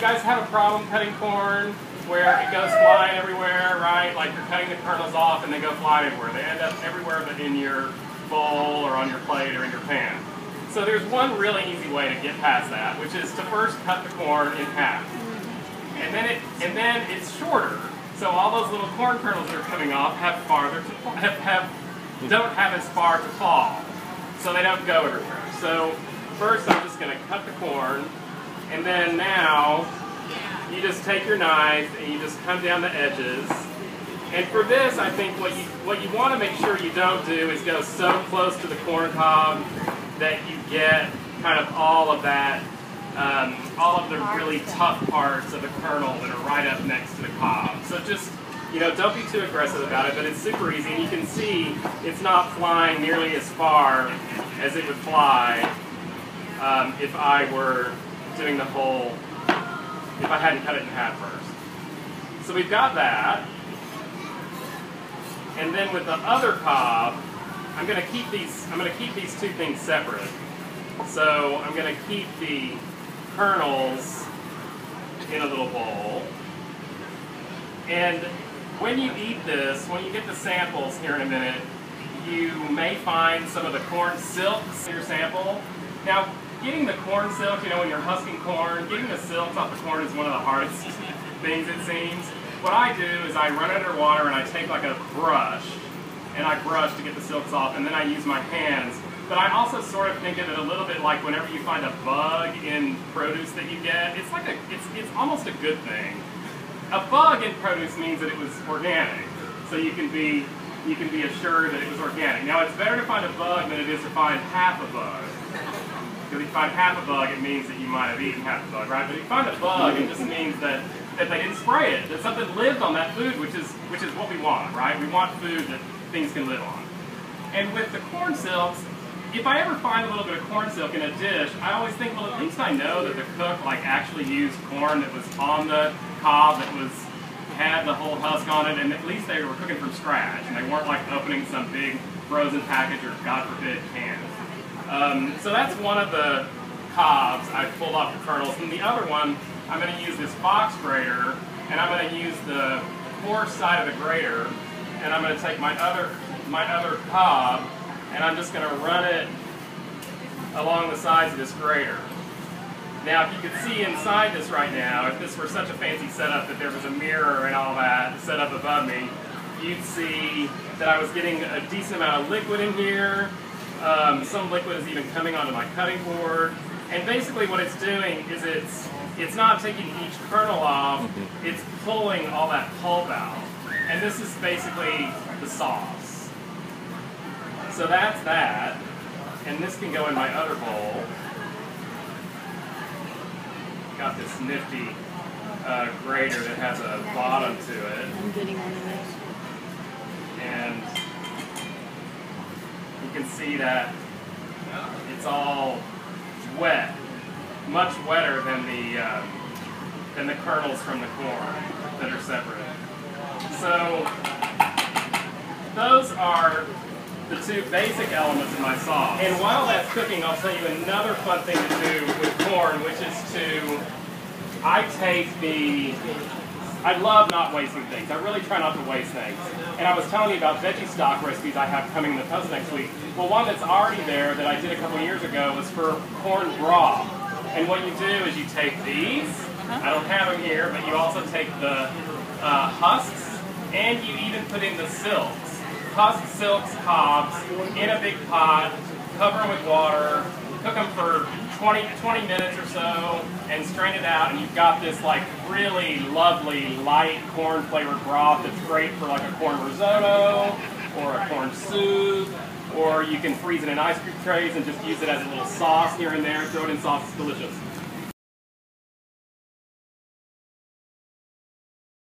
you guys have a problem cutting corn where it goes flying everywhere, right? Like you're cutting the kernels off and they go flying everywhere. They end up everywhere but in your bowl or on your plate or in your pan. So there's one really easy way to get past that, which is to first cut the corn in half. And then it's shorter. So all those little corn kernels that are coming off don't have as far to fall. So they don't go everywhere. So first I'm just going to cut the corn, and then now you just take your knife and you just come down the edges. And for this, I think what you want to make sure you don't do is go so close to the corn cob that you get kind of all of that, all of the really tough parts of the kernel that are right up next to the cob. So just, don't be too aggressive about it, but it's super easy. And you can see it's not flying nearly as far as it would fly if I were doing the whole, if I hadn't cut it in half first. So we've got that. And then with the other cob, I'm going to keep these two things separate. So I'm going to keep the kernels in a little bowl. And when you eat this, when you get the samples here in a minute, you may find some of the corn silks in your sample. Now, getting the corn silk, when you're husking corn, getting the silks off the corn is one of the hardest things, it seems. What I do is I run under water and I take like a brush, and I brush to get the silks off, and then I use my hands. But I also sort of think of it a little bit like whenever you find a bug in produce that you get, it's almost a good thing. A bug in produce means that it was organic, so you can be assured that it was organic. Now it's better to find a bug than it is to find half a bug. Because if you find half a bug, it means that you might have eaten half a bug, right? But if you find a bug, it just means that they didn't spray it, that something lived on that food, which is what we want, right? We want food that things can live on. And with the corn silks, if I ever find a little bit of corn silk in a dish, I always think, well, at least I know that the cook actually used corn that was on the cob that had the whole husk on it, and at least they were cooking from scratch, and they weren't opening some big frozen package or, God forbid, can. So that's one of the cobs I pulled off the kernels, and the other one, I'm going to use this box grater, and I'm going to use the coarse side of the grater, and I'm going to take my other cob, and I'm just going to run it along the sides of this grater. Now, if you could see inside this right now, if this were such a fancy setup that there was a mirror and all that set up above me, you'd see that I was getting a decent amount of liquid in here. Some liquid is even coming onto my cutting board. And basically what it's doing is it's not taking each kernel off, it's pulling all that pulp out. And this is basically the sauce. So that's that. And this can go in my other bowl. Got this nifty grater that has a bottom to it. I'm getting one of those. And you can see that it's all wet, much wetter than the kernels from the corn that are separate. So those are the two basic elements of my sauce. And while that's cooking, I'll tell you another fun thing to do with corn, which is I love not wasting things. I really try not to waste things. And I was telling you about veggie stock recipes I have coming in the post next week. Well, one that's already there that I did a couple years ago was for corn broth. And what you do is you take these, I don't have them here, but you also take the husks, and you even put in the silks. Husked silks, cobs, in a big pot, cover them with water, cook them for 20 minutes or so, and strain it out, and you've got this really lovely light corn flavored broth that's great for a corn risotto or a corn soup, or you can freeze it in ice cream trays and just use it as a little sauce here and there, throw it in sauce, it's delicious.